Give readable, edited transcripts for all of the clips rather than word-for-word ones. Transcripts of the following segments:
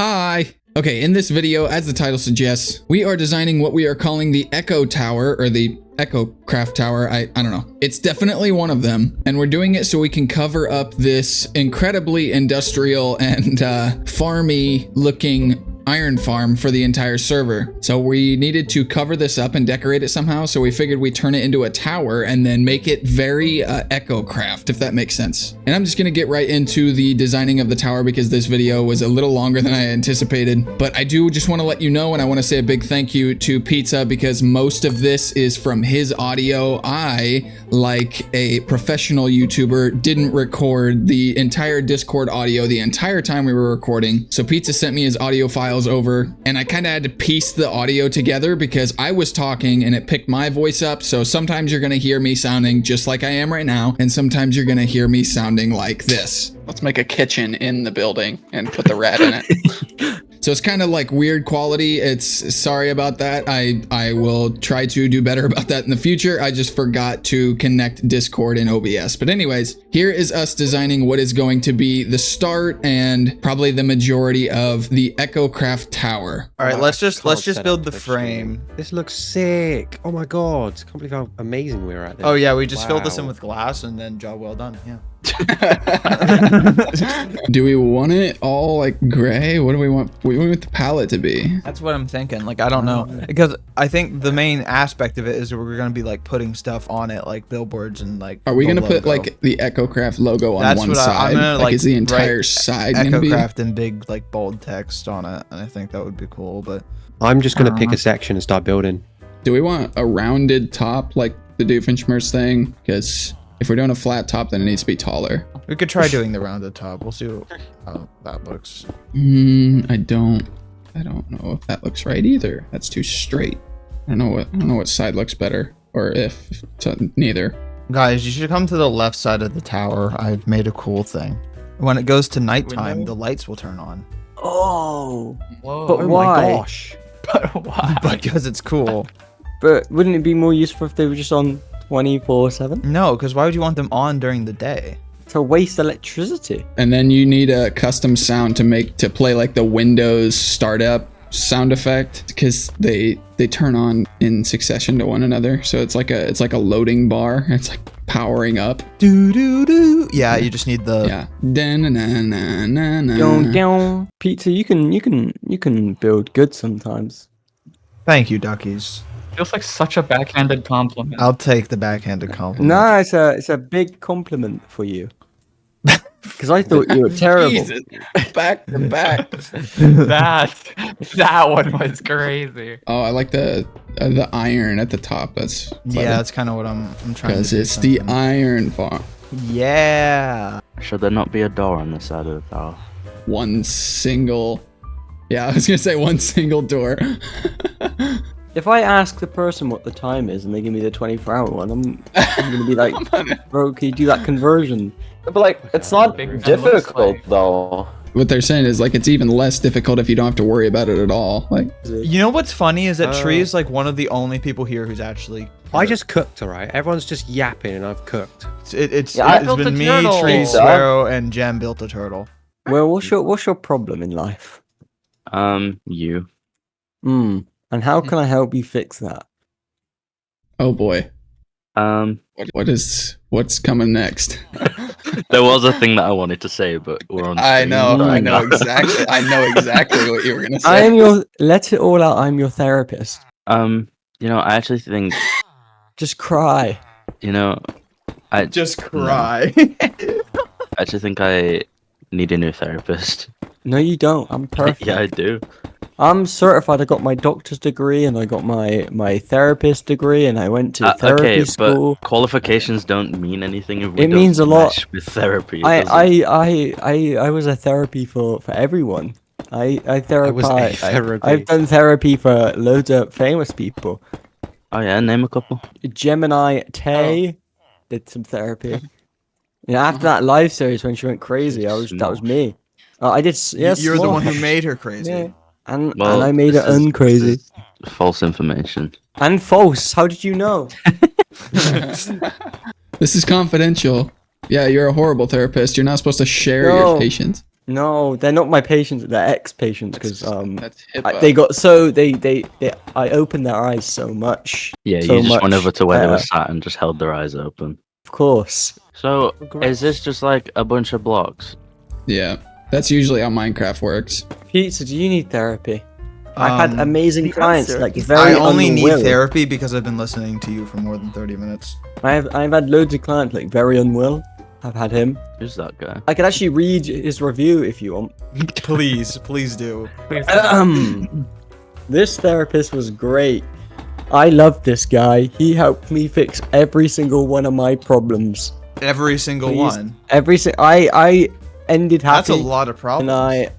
Hi! Okay, in this video, as the title suggests, we are designing what we are calling the Echo Tower, or the Echo Craft Tower, I don't know. It's definitely one of them, and we're doing it so we can cover up this incredibly industrial and farmy looking iron farm for the entire server. So we needed to cover this up and decorate it somehow, so we figured we'd turn it into a tower and then make it very Echo Craft, if that makes sense. And I'm just gonna get right into the designing of the tower because this video was a little longer than I anticipated. But I do just want to let you know, and I want to say a big thank you to Pizza because most of this is from his audio. I, like a professional YouTuber, didn't record the entire Discord audio the entire time we were recording. So Pizza sent me his audio files over, and I kind of had to piece the audio together because I was talking and it picked my voice up. So sometimes you're going to hear me sounding just like I am right now, and sometimes you're going to hear me sounding like this. Let's make a kitchen in the building and put the rat in it. So it's kind of like weird quality. It's sorry about that. I will try to do better about that in the future. I just forgot to connect Discord and OBS. But anyways, here is us designing what is going to be the start and probably the majority of the Echo Craft Tower. All right, let's just build the frame. This looks sick. Oh my god, can't believe how amazing we are at this. Oh yeah, we just filled this in with glass and then job well done. Yeah. Do we want it all like gray? What do we want? We want the palette to be. That's what I'm thinking. Like, I don't know, because I think the main aspect of it is we're gonna be like putting stuff on it, like billboards and like. Are we gonna put like the Echo Craft logo on one side? I'm gonna, like, is the entire side gonna be Echo Craft in big like bold text on it? And I think that would be cool. But I'm just gonna pick a section and start building. Do we want a rounded top like the Doofenshmirtz thing? Because if we're doing a flat top, then it needs to be taller. We could try doing the rounded top. We'll see how that looks. I don't know if that looks right either. That's too straight. I don't know what side looks better, or if neither. Guys, you should come to the left side of the tower. I've made a cool thing. When it goes to nighttime, the lights will turn on. Oh, Whoa. but Oh why? my gosh. But why? Because it's cool. But wouldn't it be more useful if they were just on 24/7? No, because why would you want them on during the day? To waste electricity. And then you need a custom sound to play like the Windows startup sound effect, because they turn on in succession to one another. So it's like a loading bar. It's like powering up. Do do do. Yeah, you just need the. Yeah. Da-na-na-na-na-na. Down, down. Pizza, you can build good sometimes. Thank you, duckies. Feels like such a backhanded compliment. I'll take the backhanded compliment. No, it's a big compliment for you. Because I thought you were terrible. Jesus. Back to back. that one was crazy. Oh, I like the iron at the top. That's Yeah, that's kind of what I'm trying to do. because it's the iron farm. Yeah. Should there not be a door on the side of the tower? One single. Yeah, I was gonna say one single door. If I ask the person what the time is and they give me the 24-hour one, I'm gonna be like, bro, can you do that conversion? But like, it's not Big man difficult looks like- though. What they're saying is like it's even less difficult if you don't have to worry about it at all. Like, You know what's funny is that Tree is like one of the only people here who's actually. I just cooked, alright? Everyone's just yapping and I've cooked. It's Yeah, I it's built been a me, turtle. Tree, Pizza. Sparrow, and Gem built a turtle. Well, what's your problem in life? You. And how can I help you fix that? oh boy, Um, what's coming next? there was a thing that I wanted to say, but we're on. I stream, know so exactly. I know exactly what you were gonna I say. am your. Let it all out. I'm your therapist. You know, I actually think, Just cry. you know, I Just cry. actually think I need a new therapist. No, you don't. I'm perfect. Yeah, I do. I'm certified. I got my doctor's degree and I got my therapist degree and I went to therapy Okay, school. but qualifications don't mean anything if we It don't means a lot. mesh with therapy. does it? I was a therapy for everyone. I a therapy. I've done therapy for loads of famous people. Oh yeah, name a couple. Gemini Tay did some therapy. Yeah, after that live series when she went crazy, that was me. I did. Yes, You're the one who made her crazy. Yeah. And Well, I made it this is uncrazy. false information. And false. How did you know? This is confidential. Yeah, you're a horrible therapist. You're not supposed to share No. your patients. No, they're not my patients. They're ex-patients because That's HIPAA. they got so they I opened their eyes so much. Yeah, so you just went much over to where they were better. sat and just held their eyes open. Of course. So, is this just like a bunch of blocks? Yeah, that's usually how Minecraft works. Pizza, do you need therapy? I've had Um, amazing clients, like I very only need unwilling. therapy because I've been listening to you for more than 30 minutes. I've had loads of clients like very unwell. I've had him. Who's that guy? I could actually read his review if you want. Please do. Please. This therapist was great. I love this guy. He helped me fix every single one of my problems. Every single Please. one. I ended happy. That's a lot of problems. And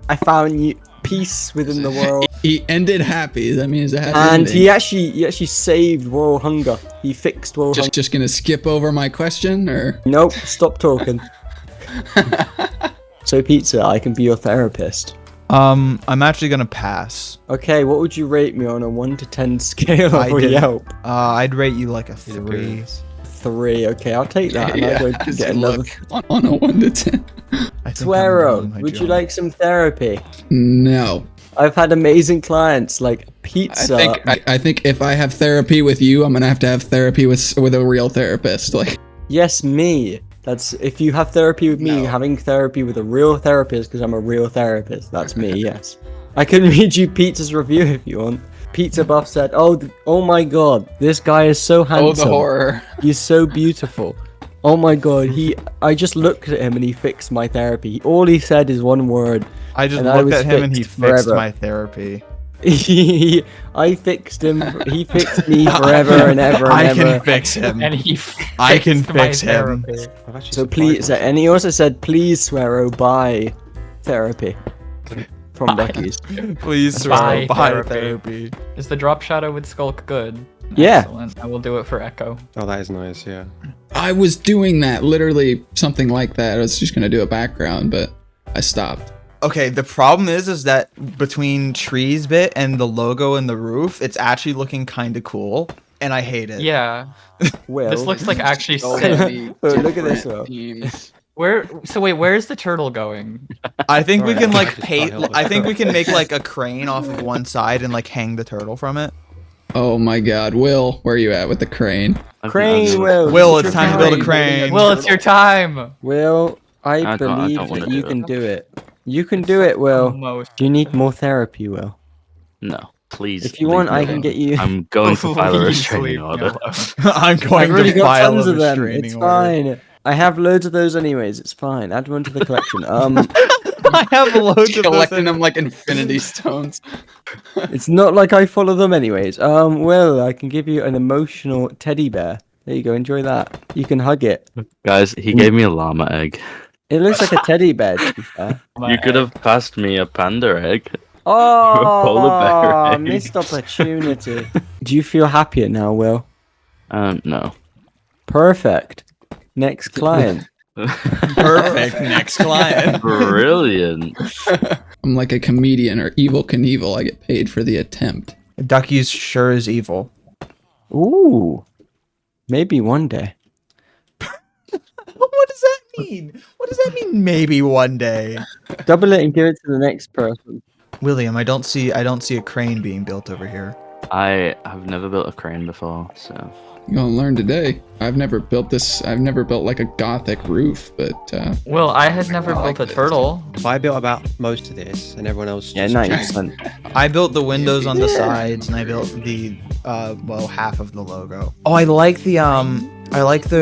I found peace within the world. He ended happy. That means a happy And ending. he actually saved world hunger. He fixed world hunger. just gonna skip over my question, or Nope, stop talking. So Pizza, I can be your therapist. I'm actually gonna pass. Okay, what would you rate me on a 1 to 10 scale I over did- Yelp? I'd rate you like a 3. 3. Okay, I'll take that. And I'll go just get another. look on a 1 to 10. I think I'm Suero, doing my would you job. like some therapy? No, I've had amazing clients like Pizza. I think if I have therapy with you, I'm gonna have to have therapy with a real therapist. Like, Yes, me. That's if you have therapy with me, No. having therapy with a real therapist because I'm a real therapist. That's me. Yes. I can read you Pizza's review if you want. Pizza Buff said, "Oh my God, this guy is so handsome. horror. He's so beautiful. Oh my God, I just looked at him and he fixed my therapy. All he said is one word. I just and I looked was at him and he fixed fixed forever. my therapy. I fixed him. He fixed me forever and ever and I ever. can fix him. And he I can fixed my fix him. therapy. I've actually So surprised please, myself. and he also said, please, Suero, buy therapy from Becky's. Please, Buy Suero, buy therapy. therapy. Is the drop shadow with Skulk good? Yeah. Excellent. I will do it for Echo. Oh, that is nice. Yeah. I was doing that, literally something like that. I was just gonna do a background, but I stopped. Okay, the problem is that between trees bit and the logo and the roof, it's actually looking kind of cool, and I hate it. Yeah. Will. This looks like actually Oh, sick. look at this, Will. Where's the turtle going? I think we Sorry, can I like just can't paint. help it. I think we can make like a crane off of one side and like hang the turtle from it. Oh my God, Will, where are you at with the crane? Crane, Will. Will, It's it's your time to build a crane. crane. Will, it's your time. Will, I I don't believe wanna that you do can it. do it. You can do it, Will. Almost. Do you need more therapy, Will? No, please. If you leave want, me I can alone. get you. I'm going to file a Please restraining leave me order. alone. I'm going I've already to got file tons a of them. restraining It's order. fine. I have loads of those anyways. It's fine. Add one to the collection. I have loads of Collecting those. them like infinity stones. It's not like I follow them anyways. Will, I can give you an emotional teddy bear. There you go. Enjoy that. You can hug it. Guys, he gave me a llama egg. It looks like a teddy bear, to be fair. You could have passed me a panda egg. Oh, polar bear egg. missed opportunity. Do you feel happier now, Will? No. Perfect. Next client. Perfect. Next client. Brilliant. I'm like a comedian or Evil Knievel. I get paid for the attempt. Ducky's sure is evil. Ooh. Maybe one day. What does that mean? What does that mean? Maybe one day. Double it and give it to the next person. William, I don't see a crane being built over here. I have never built a crane before, so You're gonna learn today. I've never built this. I've never built like a gothic roof, but Will, I had never I built like a turtle. I built about most of this, and everyone else. Yeah, just 90%. I built the windows on the sides, and I built the half of the logo. Oh, I like the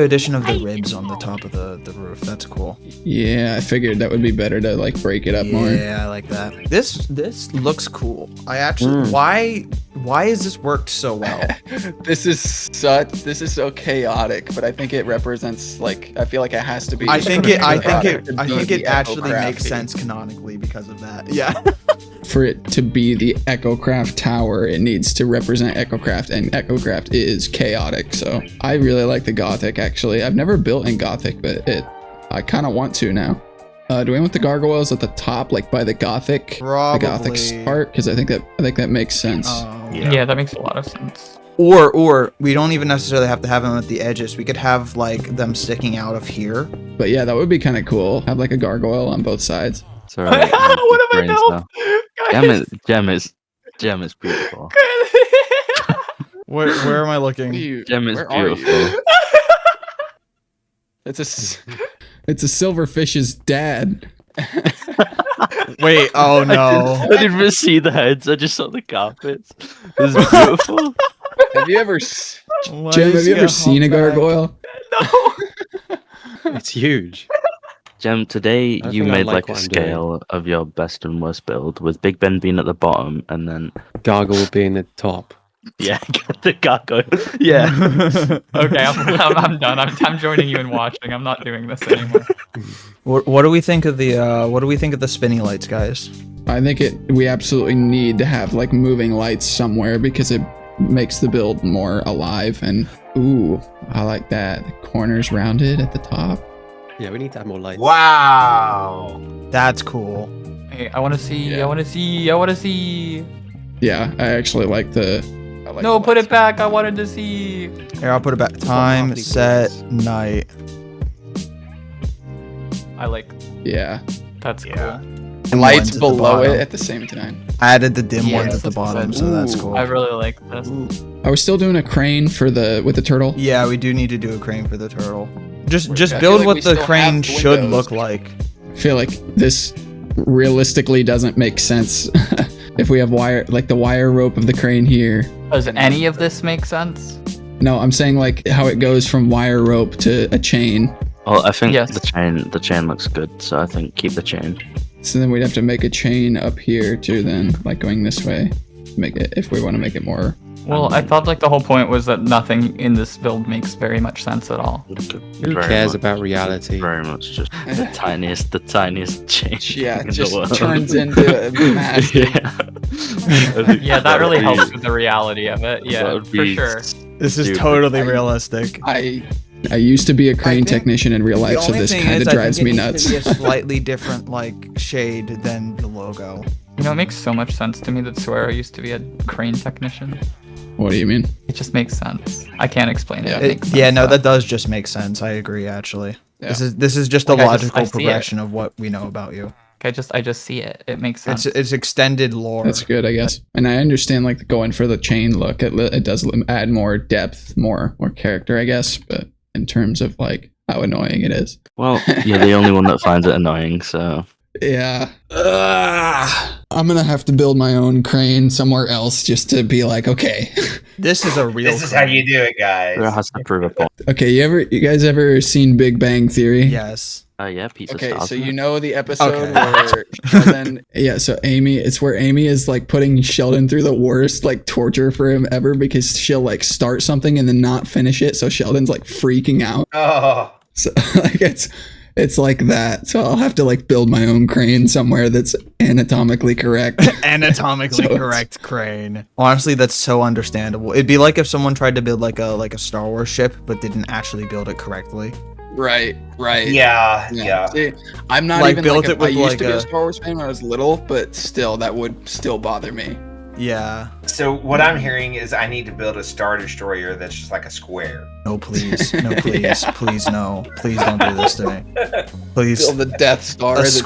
addition of the ribs on the top of the roof. That's cool. yeah, I figured that would be better to like break it up more. Yeah, I like that. This looks cool. I actually why has this worked so well? This is so chaotic, but I think it represents like I feel like it has to be. I think it the actually makes Ecocrafty. sense canonically because of that. Yeah. For it to be the Ecocraft Tower, it needs to represent Ecocraft, and Ecocraft is chaotic. So I really like the Gothic. Actually, I've never built in Gothic, but I kind of want to now. Do we want the gargoyles at the top, like by the Gothic, Probably. the Gothic part? Because I think that makes sense. Yeah. That makes a lot of sense. Or we don't even necessarily have to have them at the edges. We could have like them sticking out of here. But yeah, that would be kind of cool. Have like a gargoyle on both sides. It's alright. What am I built? Gem is beautiful. Where am I looking? Gem is Where are you? beautiful. It's a silverfish's dad. Wait, oh no. I didn't even see the heads. I just saw the carpets. It's beautiful. Have you ever, Why Jim? is Have you he ever a seen a humpback? gargoyle? It's huge. Gem, today I you think I made like like a what I'm doing. scale of your best and worst build, with Big Ben being at the bottom, and then Gargoyle being the top. yeah, get the gargoyle. Yeah. Okay, I'm done. I'm joining you in watching. I'm not doing this anymore. What do we think of the spinny lights, guys? I think we absolutely need to have like moving lights somewhere because it makes the build more alive. And ooh, I like that. The corners rounded at the top. Yeah, we need to have more lights. Wow. That's cool. Hey, I want to see. Yeah. I want to see. I want to see. Yeah, I actually like the. I like No, the put lights. it back. I wanted to see. Here, I'll put it back. Time, Lovely set, colours. night. I like. Yeah, That's Yeah. Dim lights ones at the below it bottom. at the same time. I added the dim Yeah, ones at the that's what I bottom, said. so that's Ooh. cool. I really like this. Are we still doing a crane for with the turtle? Yeah, we do need to do a crane for the turtle. Just I feel build like what we the still crane have the should windows. look like. I feel like this realistically doesn't make sense if we have the wire rope of the crane here. Does any of this make sense? No, I'm saying like how it goes from wire rope to a chain. Well, I think Yes. the chain looks good, so I think keep the chain. So then we'd have to make a chain up here too, then like going this way. Make it if we want to make it more. Well, I thought like the whole point was that nothing in this build makes very much sense at all. Who cares about reality? Very much just the tiniest change. Yeah, in it just the world. turns into a massive. Yeah, that really helps with the reality of it. Yeah, for sure. This is Stupid. totally I- realistic. I used to be a crane think technician in real life, so this kind of drives me nuts. Be a slightly different like shade than the logo. You know, it makes so much sense to me that Suero used to be a crane technician. What do you mean? It just makes sense. I can't explain it. Yeah. It makes sense, Yeah, no, though. that does just make sense. I agree, actually. Yeah. This is just a Like, I see logical it. progression of what we know about you. I just see it. It makes sense. It's extended lore. That's good, I guess. And I understand like going for the chain look. It does add more depth, more character, I guess. But in terms of like how annoying it is. Well, you're the only one that finds it annoying, so Yeah. I'm gonna have to build my own crane somewhere else just to be like, okay. This is a real. This is how you do it, guys. it has to prove a point. Okay, you guys ever seen Big Bang Theory? Yes. Yeah, pizza Okay, stars. so you know the episode Okay. where Sheldon, yeah, so it's where Amy is like putting Sheldon through the worst like torture for him ever because she'll like start something and then not finish it, so Sheldon's like freaking out. Oh. So like it's like that. So I'll have to like build my own crane somewhere that's anatomically correct. Anatomically So it's- correct crane. Honestly, that's so understandable. It'd be like if someone tried to build like a Star Wars ship but didn't actually build it correctly. Right. Yeah. See, I'm not Like, even built like it with, I used like, to be a- a Star Wars fan when I was little, but still that would still bother me. Yeah. So what I'm hearing is I need to build a Star Destroyer that's just like a square. No, please. No, please. Please, no. Please don't do this to me. Please. Build the Death Star A as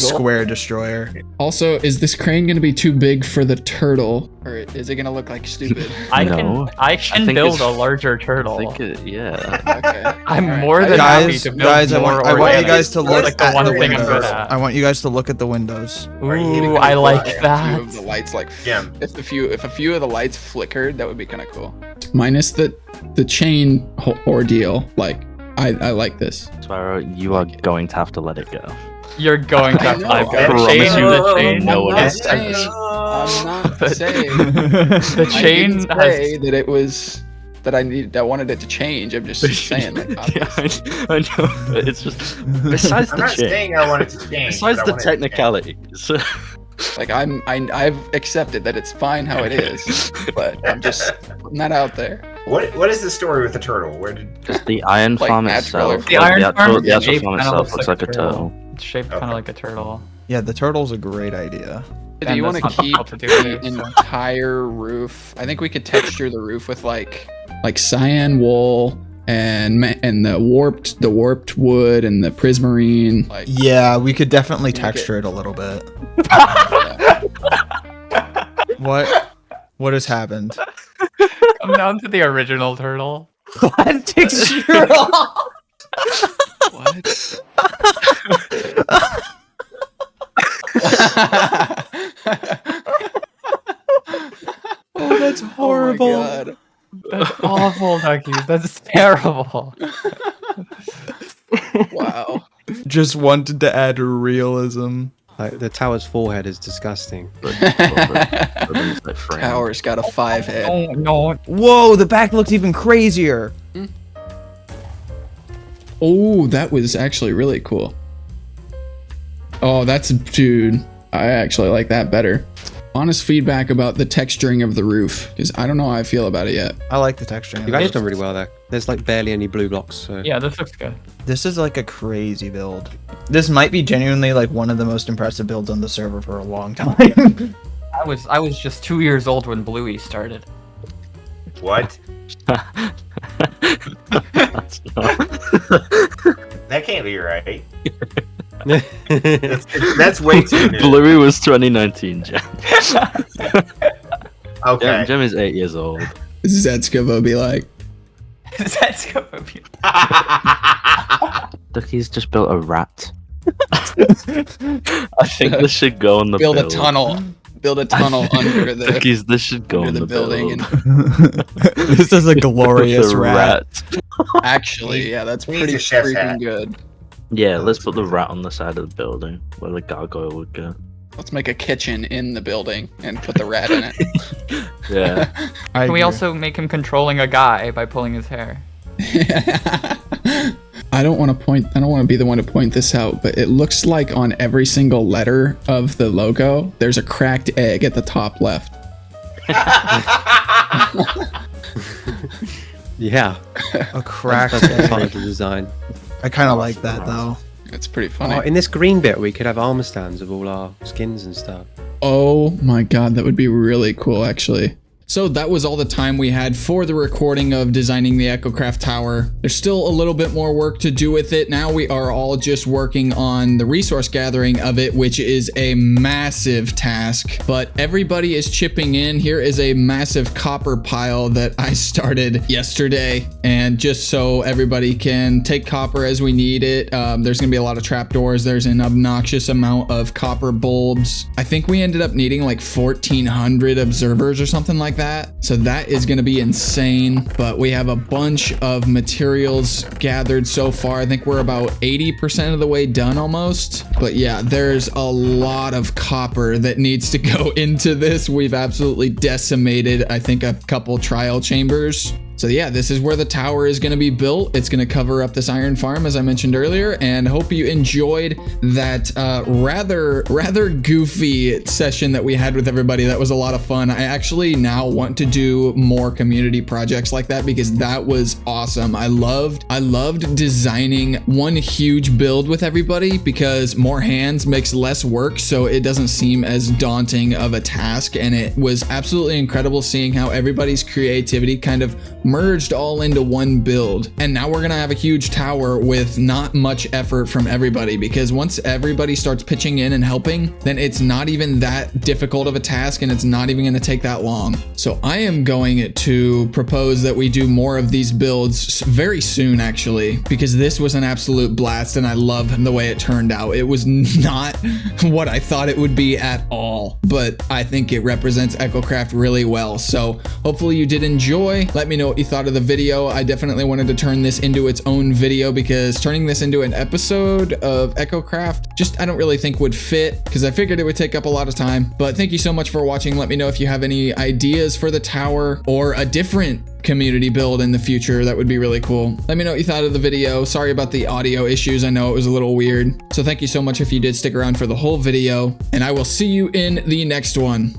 square destroyer. Also, is this crane going to be too big for the turtle, or is it going to look like stupid? I No. can think build it's- a larger I turtle. think yeah. Okay. I'm Alright. more than happy Guys, to build guys, I more want you organic. guys to look Like the at one the thing I'm good windows. at. I want you guys to look at the windows. Are you Ooh, gonna I go like fly? that. Few of the lights like Jim. if a few of the lights flickered, that would be kind of cool. Minus the chain ordeal, like I like this. Sparrow, you are going to have to let it go. You're going to I have know, I've I got the promise chain. you The chain. no one I'm else not saying, does. I'm not But- saying The I chain didn't has. say that it was that I wanted it to change. I'm just saying that. Yeah, I know, but it's just besides I'm the not chain, saying I want it to change. besides but I the want it to change. technicalities. Like I've accepted that it's fine how it is, but I'm just putting that out there. What is the story with the turtle? Where did Just the iron Like farm natural itself. or- The like iron farm the actual shape farm kinda itself looks like a turtle. It's shaped kind of like a turtle. Yeah, the turtle's a great idea. Do And you want that's to not keep difficult to do the either, so. entire roof? I think we could texture the roof with like cyan wool and the warped wood and the prismarine. Like, Yeah, we could definitely Make it- texture it a little bit. What has happened? Come down to the original turtle. What texture? what? Oh, that's horrible. Oh my God. That's awful, Ducky. That's terrible. Wow. Just wanted to add realism. Like the tower's forehead is disgusting. Tower's got a 5 head. Oh no. Whoa, the back looks even crazier. Oh, that was actually really cool. Oh, dude, I actually like that better. Honest feedback about the texturing of the roof, because I don't know how I feel about it yet. I like the texturing. You guys have done really well there. There's like barely any blue blocks. So. Yeah, this looks good. This is like a crazy build. This might be genuinely like one of the most impressive builds on the server for a long time. I was just 2 years old when Bluey started. What? That's not... That can't be right. That's way too new. Bluey was 2019, Gem. Okay. Gem is 8 years old. Zetsuko be like, That's gonna be. Ducky's just built a rat. I think this should go on the build a build. tunnel. Build a tunnel under the Ducky's, this should go under on the building. build. And This is a glorious With a rat. actually, yeah, that's He needs pretty a chef's freaking hat. good. Yeah, let's put the rat on the side of the building where the gargoyle would go. Let's make a kitchen in the building and put the rat in it. Yeah. Can we also make him controlling a guy by pulling his hair? I don't want to be the one to point this out, but it looks like on every single letter of the logo, there's a cracked egg at the top left. Yeah. A crack. That's fun of the design. I kind of like that though. It's pretty funny. Oh, in this green bit, we could have armor stands of all our skins and stuff. Oh my god, that would be really cool actually. So that was all the time we had for the recording of designing the EchoCraft Tower. There's still a little bit more work to do with it. Now we are all just working on the resource gathering of it, which is a massive task, but everybody is chipping in. Here is a massive copper pile that I started yesterday, and just so everybody can take copper as we need it. There's gonna be a lot of trapdoors. There's an obnoxious amount of copper bulbs. I think we ended up needing like 1,400 observers or something like that. So that is going to be insane, but we have a bunch of materials gathered so far. I think we're about 80% of the way done almost. But yeah, there's a lot of copper that needs to go into this. We've absolutely decimated, I think, a couple trial chambers. So yeah, this is where the tower is going to be built. It's going to cover up this iron farm, as I mentioned earlier, and hope you enjoyed that rather goofy session that we had with everybody. That was a lot of fun. I actually now want to do more community projects like that because that was awesome. I loved designing one huge build with everybody because more hands makes less work, so it doesn't seem as daunting of a task, and it was absolutely incredible seeing how everybody's creativity kind of merged all into one build. And now we're gonna have a huge tower with not much effort from everybody, because once everybody starts pitching in and helping, then it's not even that difficult of a task and it's not even gonna take that long. So I am going to propose that we do more of these builds very soon actually, because this was an absolute blast and I love the way it turned out. It was not what I thought it would be at all, but I think it represents EchoCraft really well. So hopefully you did enjoy. Let me know what you thought of the video. I definitely wanted to turn this into its own video because turning this into an episode of EchoCraft I don't really think would fit, because I figured it would take up a lot of time. But thank you so much for watching. Let me know if you have any ideas for the tower or a different community build in the future. That would be really cool. Let me know what you thought of the video. Sorry about the audio issues. I know it was a little weird. So thank you so much if you did stick around for the whole video, and I will see you in the next one.